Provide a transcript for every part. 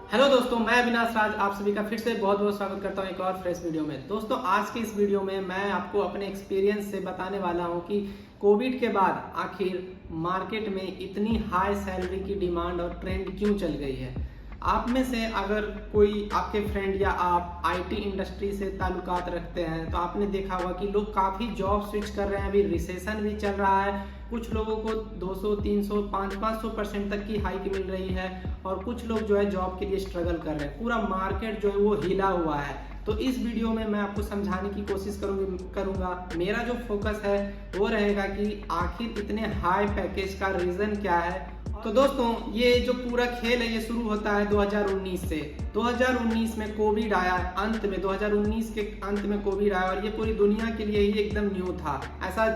Hello दोस्तों, मैं अविनाश राज आप सभी का फिर से बहुत बहुत स्वागत करता हूं एक और फ्रेश वीडियो में। दोस्तों, आज की इस वीडियो में मैं आपको अपने एक्सपीरियंस से बताने वाला हूं कि कोविड के बाद आखिर मार्केट में इतनी हाई सैलरी की डिमांड और ट्रेंड क्यों चल गई है। आप में से अगर कोई आपके फ्रेंड या आप आईटी इंडस्ट्री से ताल्लुकात रखते हैं तो आपने देखा होगा कि लोग काफ़ी जॉब स्विच कर रहे हैं। अभी रिसेशन भी चल रहा है, कुछ लोगों को 200, 300, 500% तक की हाइक मिल रही है और कुछ लोग जो है जॉब के लिए स्ट्रगल कर रहे हैं। पूरा मार्केट जो है वो हिला हुआ है। तो इस वीडियो में मैं आपको समझाने की कोशिश करूंगा। मेरा जो फोकस है वो रहेगा कि आखिर इतने हाई पैकेज का रीज़न क्या है। तो दोस्तों, ये जो पूरा खेल है ये शुरू होता है 2019 से। 2019 में कोविड आया, अंत में 2019 के अंत में कोविड आया और ये पूरी दुनिया के लिए ही एकदम न्यू था। ऐसा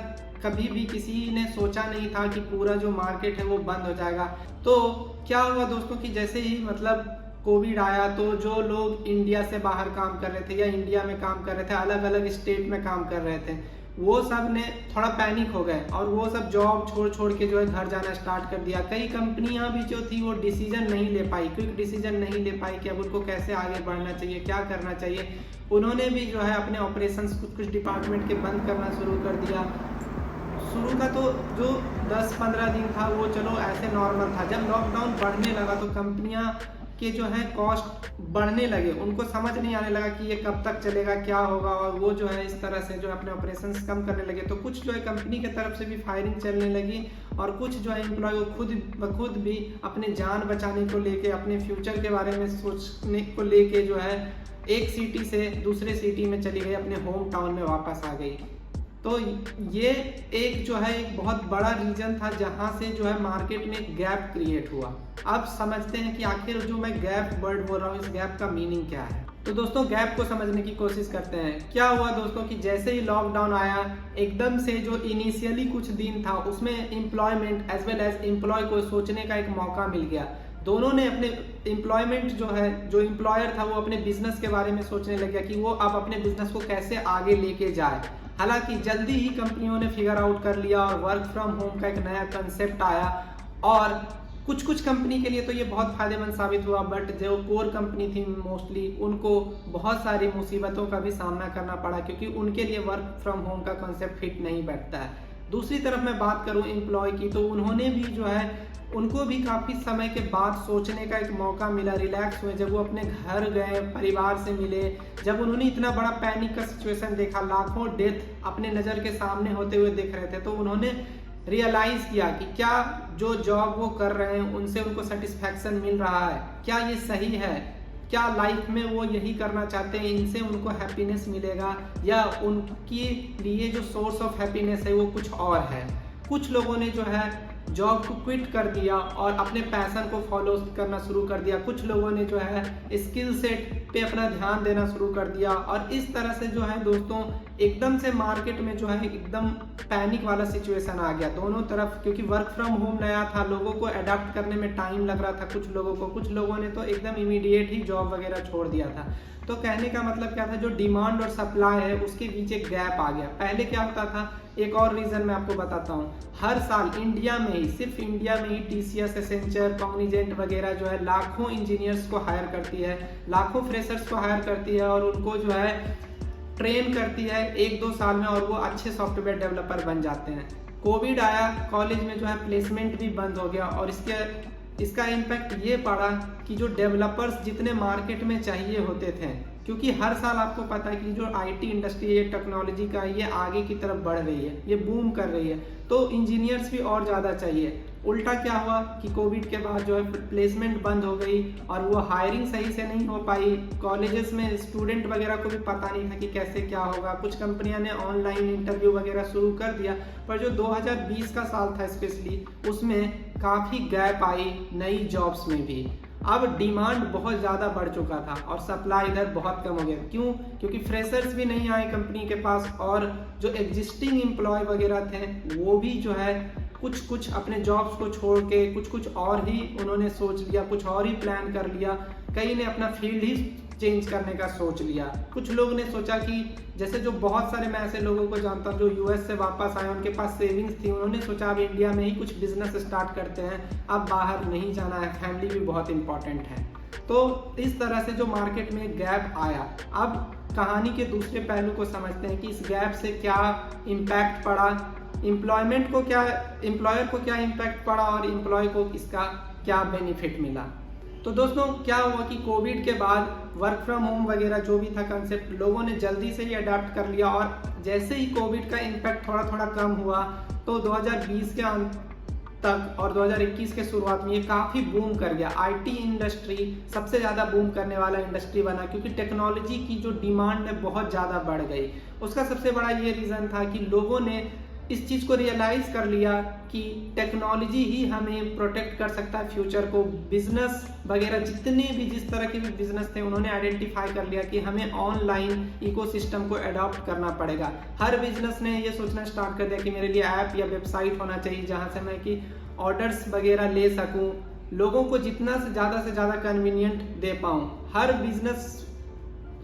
कभी भी किसी ने सोचा नहीं था कि पूरा जो मार्केट है वो बंद हो जाएगा। तो क्या हुआ दोस्तों कि जैसे ही कोविड आया तो जो लोग इंडिया से बाहर काम कर रहे थे या इंडिया में काम कर रहे थे, अलग अलग स्टेट में काम कर रहे थे, वो सब ने थोड़ा पैनिक हो गए और वो सब जॉब छोड़ छोड़ के जो है घर जाना स्टार्ट कर दिया। कई कंपनियां भी जो थी वो डिसीजन नहीं ले पाई, क्विक डिसीजन नहीं ले पाई कि अब उनको कैसे आगे बढ़ना चाहिए, क्या करना चाहिए। उन्होंने भी जो है अपने ऑपरेशंस कुछ डिपार्टमेंट के बंद करना शुरू कर दिया। शुरू का तो जो 10-15 दिन था वो चलो ऐसे नॉर्मल था। जब लॉकडाउन बढ़ने लगा तो कंपनियां के जो है कॉस्ट बढ़ने लगे, उनको समझ नहीं आने लगा कि ये कब तक चलेगा, क्या होगा, और वो जो है इस तरह से जो अपने ऑपरेशंस कम करने लगे। तो कुछ जो है कंपनी की तरफ से भी फायरिंग चलने लगी और कुछ जो है एम्प्लॉय को खुद ब खुद भी अपने जान बचाने को लेके, अपने फ्यूचर के बारे में सोचने को लेके जो है एक सिटी से दूसरे सिटी में चली गई, अपने होम टाउन में वापस आ गई। तो ये एक जो है एक बहुत बड़ा रीजन था जहां से जो है मार्केट में एक गैप क्रिएट हुआ। अब समझते हैं कि आखिर जो मैं गैप वर्ड बोल रहा हूँ, इस गैप का मीनिंग क्या है। तो दोस्तों, गैप को समझने की कोशिश करते हैं। क्या हुआ दोस्तों कि जैसे ही लॉकडाउन आया, एकदम से जो इनिशियली कुछ दिन था उसमें employment as well as employ को सोचने का एक मौका मिल गया। दोनों ने अपने एम्प्लॉयमेंट जो है, जो एम्प्लॉयर था वो अपने बिजनेस के बारे में सोचने लग गया कि वो अब अपने बिजनेस को कैसे आगे लेके जाए। हालांकि जल्दी ही कंपनियों ने फिगर आउट कर लिया और वर्क फ्रॉम होम का एक नया कंसेप्ट आया और कुछ कुछ कंपनी के लिए तो ये बहुत फायदेमंद साबित हुआ, बट जो कोर कंपनी थी मोस्टली उनको बहुत सारी मुसीबतों का भी सामना करना पड़ा क्योंकि उनके लिए वर्क फ्रॉम होम का कंसेप्ट फिट नहीं बैठता है। दूसरी तरफ मैं बात करूं एम्प्लॉय की, तो उन्होंने भी जो है उनको भी काफ़ी समय के बाद सोचने का एक मौका मिला, रिलैक्स हुए। जब वो अपने घर गए, परिवार से मिले, जब उन्होंने इतना बड़ा पैनिक का सिचुएशन देखा, लाखों डेथ अपने नज़र के सामने होते हुए देख रहे थे, तो उन्होंने रियलाइज़ किया कि क्या जो जॉब वो कर रहे हैं उनसे उनको सेटिस्फैक्शन मिल रहा है, क्या ये सही है, क्या लाइफ में वो यही करना चाहते हैं, इनसे उनको हैप्पीनेस मिलेगा या उनके लिए जो सोर्स ऑफ हैप्पीनेस है वो कुछ और है। कुछ लोगों ने जो है जॉब को क्विट कर दिया और अपने पैशन को फॉलो करना शुरू कर दिया। कुछ लोगों ने जो है स्किल सेट पे अपना ध्यान देना शुरू कर दिया और इस तरह से जो है दोस्तों एकदम से मार्केट में जो है एकदम पैनिक वाला सिचुएशन आ गया दोनों तरफ, क्योंकि वर्क फ्रॉम होम नया था, लोगों को अडेप्ट करने में टाइम लग रहा था। कुछ लोगों ने तो एकदम इमीडिएट ही जॉब वगैरह छोड़ दिया था। तो कहने का मतलब क्या था, जो डिमांड और सप्लाई है उसके बीच एक गैप आ गया। पहले क्या होता था, एक और रीजन मैं आपको बताता हूँ। हर साल इंडिया में ही, सिर्फ इंडिया में ही TCS, एसेंचर, कॉग्निजेंट वगैरह जो है लाखों इंजीनियर्स को हायर करती है, लाखों फ्रेशर्स को हायर करती है और उनको जो है ट्रेन करती है 1-2 साल में और वो अच्छे सॉफ्टवेयर डेवलपर बन जाते हैं। कोविड आया, कॉलेज में जो है प्लेसमेंट भी बंद हो गया और इसका इम्पैक्ट ये पड़ा कि जो डेवलपर्स जितने मार्केट में चाहिए होते थे, क्योंकि हर साल आपको पता है कि जो IT इंडस्ट्री है, टेक्नोलॉजी का, ये आगे की तरफ बढ़ रही है, ये बूम कर रही है, तो इंजीनियर्स भी और ज़्यादा चाहिए। उल्टा क्या हुआ कि कोविड के बाद जो है प्लेसमेंट बंद हो गई और वो हायरिंग सही से नहीं हो पाई। कॉलेजेस में स्टूडेंट वगैरह को भी पता नहीं था कि कैसे क्या होगा। कुछ कंपनियां ने ऑनलाइन इंटरव्यू वगैरह शुरू कर दिया, पर जो 2020 का साल था स्पेशली, उसमें काफ़ी गैप आई नई जॉब्स में भी। अब डिमांड बहुत ज़्यादा बढ़ चुका था और सप्लाई इधर बहुत कम हो गया। क्यों? क्योंकि फ्रेशर्स भी नहीं आए कंपनी के पास और जो एग्जिस्टिंग एम्प्लॉय वगैरह थे वो भी जो है कुछ अपने जॉब्स को छोड़ के कुछ और ही उन्होंने सोच लिया, कुछ और ही प्लान कर लिया। कई ने अपना फील्ड ही चेंज करने का सोच लिया। कुछ लोग ने सोचा कि जैसे जो बहुत सारे मैं ऐसे लोगों को जानता हूँ जो यूएस से वापस आए, उनके पास सेविंग्स थी, उन्होंने सोचा अब इंडिया में ही कुछ बिजनेस स्टार्ट करते हैं, अब बाहर नहीं जाना है, फैमिली भी बहुत इंपॉर्टेंट है। तो इस तरह से जो मार्केट में गैप आया, अब कहानी के दूसरे पहलू को समझते हैं कि इस गैप से क्या इम्पैक्ट पड़ा, एम्प्लॉयमेंट को क्या, एम्प्लॉयर को क्या इम्पैक्ट पड़ा और एम्प्लॉय को इसका क्या बेनिफिट मिला। तो दोस्तों क्या हुआ कि कोविड के बाद वर्क फ्रॉम होम वगैरह जो भी था कंसेप्ट, लोगों ने जल्दी से ही अडाप्ट कर लिया और जैसे ही कोविड का इम्पैक्ट थोड़ा थोड़ा कम हुआ तो 2020 के अंत तक और 2021 के शुरुआत में ये काफ़ी बूम कर गया। आईटी इंडस्ट्री सबसे ज़्यादा बूम करने वाला इंडस्ट्री बना क्योंकि टेक्नोलॉजी की जो डिमांड है बहुत ज़्यादा बढ़ गई। उसका सबसे बड़ा ये रीज़न था कि लोगों ने इस चीज़ को रियलाइज़ कर लिया कि टेक्नोलॉजी ही हमें प्रोटेक्ट कर सकता है फ्यूचर को। बिजनेस वगैरह जितने भी जिस तरह के भी बिजनेस थे उन्होंने आइडेंटिफाई कर लिया कि हमें ऑनलाइन इकोसिस्टम को अडॉप्ट करना पड़ेगा। हर बिजनेस ने ये सोचना स्टार्ट कर दिया कि मेरे लिए ऐप या वेबसाइट होना चाहिए जहाँ से मैं कि ऑर्डर्स वगैरह ले सकूँ, लोगों को जितना से ज़्यादा कन्वीनियंट दे पाऊँ। हर बिजनेस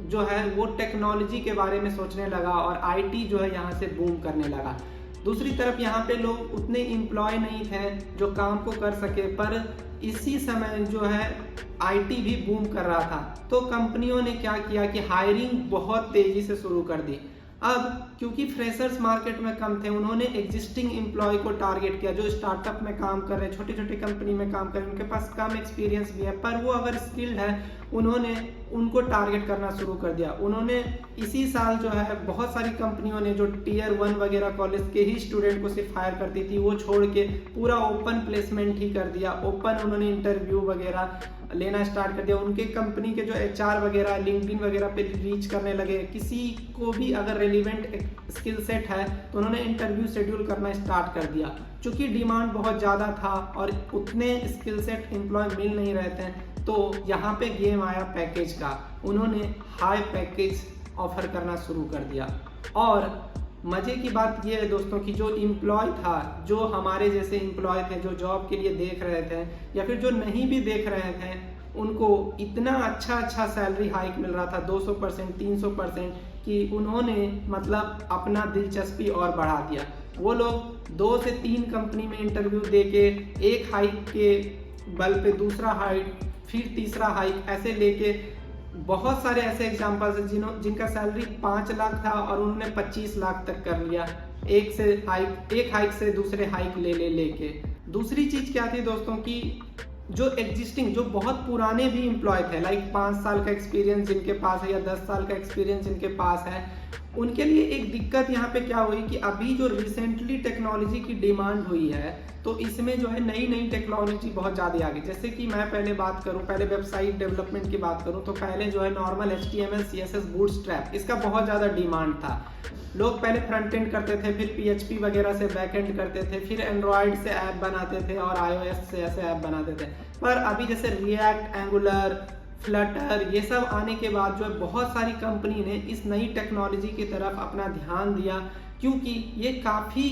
जो है वो टेक्नोलॉजी के बारे में सोचने लगा और आईटी जो है यहाँ से बूम करने लगा। दूसरी तरफ यहाँ पे लोग उतने एम्प्लॉय नहीं थे जो काम को कर सके, पर इसी समय जो है आईटी भी बूम कर रहा था। तो कंपनियों ने क्या किया कि हायरिंग बहुत तेजी से शुरू कर दी। अब क्योंकि फ्रेशर्स मार्केट में कम थे, उन्होंने एग्जिस्टिंग एम्प्लॉय को टारगेट किया जो स्टार्टअप में काम कर रहे हैं, छोटी छोटी कंपनी में काम कर रहे हैं, उनके पास कम एक्सपीरियंस भी है पर वो अगर स्किल्ड है, उन्होंने उनको टारगेट करना शुरू कर दिया। उन्होंने इसी साल जो है बहुत सारी कंपनियों ने जो टियर 1 वगैरह कॉलेज के ही स्टूडेंट को सिर्फ हायर करती थी वो छोड़ के पूरा ओपन प्लेसमेंट ही कर दिया। ओपन उन्होंने इंटरव्यू वगैरह लेना स्टार्ट कर दिया। उनके कंपनी के जो एचआर वगैरह लिंक्डइन वगैरह पे रीच करने लगे। किसी को भी अगर रेलिवेंट स्किल सेट है तो उन्होंने इंटरव्यू शेड्यूल करना स्टार्ट कर दिया। चूंकि डिमांड बहुत ज़्यादा था और उतने स्किल सेट एम्प्लॉय मिल नहीं रहे थे, तो यहाँ पे गेम आया पैकेज का। उन्होंने हाई पैकेज ऑफर करना शुरू कर दिया। और मज़े की बात यह है दोस्तों कि जो एम्प्लॉय था, जो हमारे जैसे एम्प्लॉय थे जो जॉब के लिए देख रहे थे या फिर जो नहीं भी देख रहे थे, उनको इतना अच्छा सैलरी हाइक मिल रहा था 200% 300% कि उन्होंने मतलब अपना दिलचस्पी और बढ़ा दिया। वो लोग 2 से 3 कंपनी में इंटरव्यू दे के एक हाइक के बल पे दूसरा हाइक, फिर तीसरा हाइक, ऐसे लेके बहुत सारे ऐसे एग्जाम्पल्स हैं जिनका सैलरी 5 लाख था और उन्होंने 25 लाख तक कर लिया एक हाइक से दूसरे हाइक लेके। दूसरी चीज क्या थी दोस्तों कि जो एग्जिस्टिंग, जो बहुत पुराने भी एम्प्लॉय थे, लाइक 5 साल का एक्सपीरियंस जिनके पास है या 10 साल का एक्सपीरियंस जिनके पास है, उनके लिए एक दिक्कत यहाँ पे क्या हुई कि अभी जो रिसेंटली टेक्नोलॉजी की डिमांड हुई है तो इसमें जो है नई टेक्नोलॉजी बहुत ज़्यादा आ गई। जैसे कि मैं पहले वेबसाइट डेवलपमेंट की बात करूँ तो पहले जो है नॉर्मल HTML CSS बूटस्ट्रैप इसका बहुत ज़्यादा डिमांड था। लोग पहले फ्रंट एंड करते थे, फिर PHP वगैरह से बैक एंड करते थे, फिर एंड्रॉयड से ऐप बनाते थे और iOS से ऐसे ऐप बनाते थे। पर अभी जैसे रिएक्ट, एंगुलर, फ्लटर ये सब आने के बाद जो है बहुत सारी कंपनी ने इस नई टेक्नोलॉजी की तरफ अपना ध्यान दिया क्योंकि ये काफ़ी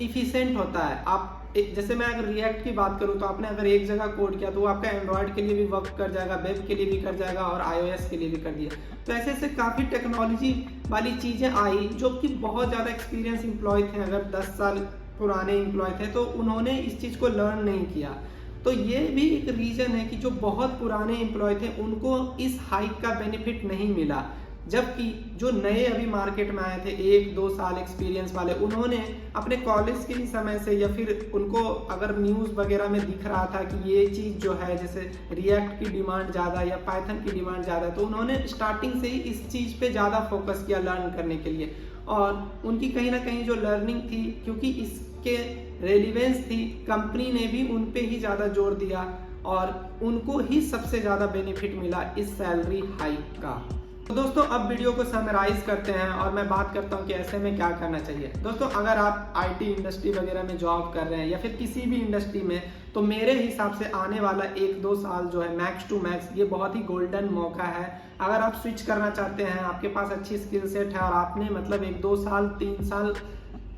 इफिशिएंट होता है। आप जैसे मैं अगर रिएक्ट की बात करूँ तो आपने अगर एक जगह कोड किया तो वो आपका एंड्रॉयड के लिए भी वर्क कर जाएगा, वेब के लिए भी कर जाएगा और iOS के लिए भी कर दिया। तो ऐसे ऐसे काफ़ी टेक्नोलॉजी वाली चीज़ें आई जो कि बहुत ज़्यादा एक्सपीरियंस एम्प्लॉय थे, अगर 10 साल पुराने एम्प्लॉय थे तो उन्होंने इस चीज़ को लर्न नहीं किया। तो ये भी एक रीज़न है कि जो बहुत पुराने एम्प्लॉय थे उनको इस हाइक का बेनिफिट नहीं मिला, जबकि जो नए अभी मार्केट में आए थे 1-2 साल एक्सपीरियंस वाले, उन्होंने अपने कॉलेज के ही समय से या फिर उनको अगर न्यूज़ वगैरह में दिख रहा था कि ये चीज़ जो है जैसे रिएक्ट की डिमांड ज़्यादा या पाइथन की डिमांड ज़्यादा, तो उन्होंने स्टार्टिंग से ही इस चीज़ पे ज़्यादा फोकस किया लर्न करने के लिए। और उनकी कहीं ना कहीं जो लर्निंग थी, क्योंकि इसके रेलिवेंस थी, कंपनी ने भी उन पे ही ज़्यादा जोर दिया और उनको ही सबसे ज़्यादा बेनिफिट मिला इस सैलरी हाइक का। तो दोस्तों अब वीडियो को समराइज करते हैं और मैं बात करता हूं कि ऐसे में क्या करना चाहिए। दोस्तों अगर आप आईटी इंडस्ट्री वगैरह में जॉब कर रहे हैं या फिर किसी भी इंडस्ट्री में, तो मेरे हिसाब से आने वाला 1-2 साल जो है मैक्स टू मैक्स ये बहुत ही गोल्डन मौका है। अगर आप स्विच करना चाहते हैं, आपके पास अच्छी स्किल सेट है और आपने मतलब 1-2 साल 3 साल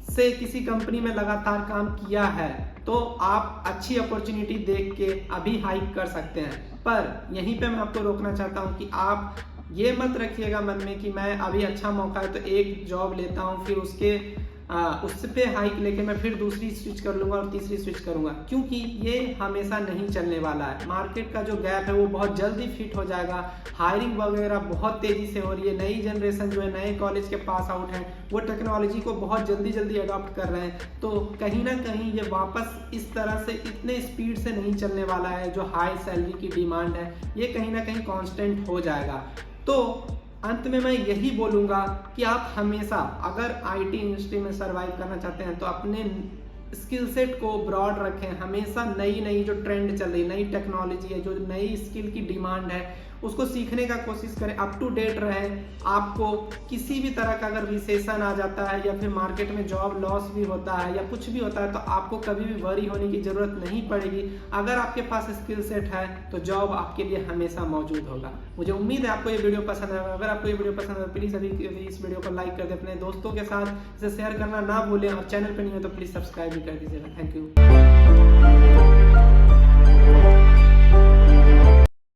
से किसी कंपनी में लगातार काम किया है, तो आप अच्छी अपॉर्चुनिटी देख के अभी हाइक कर सकते हैं। पर यहीं पे मैं आपको रोकना चाहता हूं कि आप ये मत रखिएगा मन में कि मैं अभी अच्छा मौका है तो एक जॉब लेता हूँ, फिर उसके उस पे हाइक लेके मैं फिर दूसरी स्विच कर लूँगा और तीसरी स्विच करूँगा, क्योंकि ये हमेशा नहीं चलने वाला है। मार्केट का जो गैप है वो बहुत जल्दी फिट हो जाएगा। हायरिंग वगैरह बहुत तेज़ी से हो रही है। नई जनरेशन जो है, नए कॉलेज के पास आउट हैं, वो टेक्नोलॉजी को बहुत जल्दी अडॉप्ट कर रहे हैं। तो कहीं ना कहीं ये वापस इस तरह से इतने स्पीड से नहीं चलने वाला है। जो हाई सैलरी की डिमांड है ये कहीं ना कहीं कांस्टेंट हो जाएगा। तो अंत में मैं यही बोलूँगा कि आप हमेशा अगर आईटी इंडस्ट्री में सर्वाइव करना चाहते हैं तो अपने स्किल सेट को ब्रॉड रखें। हमेशा नई जो ट्रेंड चल रही, नई टेक्नोलॉजी है, जो नई स्किल की डिमांड है, उसको सीखने का कोशिश करें। अप टू डेट रहें। आपको किसी भी तरह का अगर रिसेशन आ जाता है या फिर मार्केट में जॉब लॉस भी होता है या कुछ भी होता है तो आपको कभी भी वरी होने की ज़रूरत नहीं पड़ेगी। अगर आपके पास स्किल सेट है तो जॉब आपके लिए हमेशा मौजूद होगा। मुझे उम्मीद है आपको ये वीडियो पसंद आएगा। अगर आपको ये वीडियो पसंद है तो प्लीज़ अभी इस वीडियो को लाइक कर दें, अपने दोस्तों के साथ इसे शेयर करना ना भूलें और चैनल पर नहीं हो तो प्लीज़ सब्सक्राइब भी कर दीजिएगा। Thank you.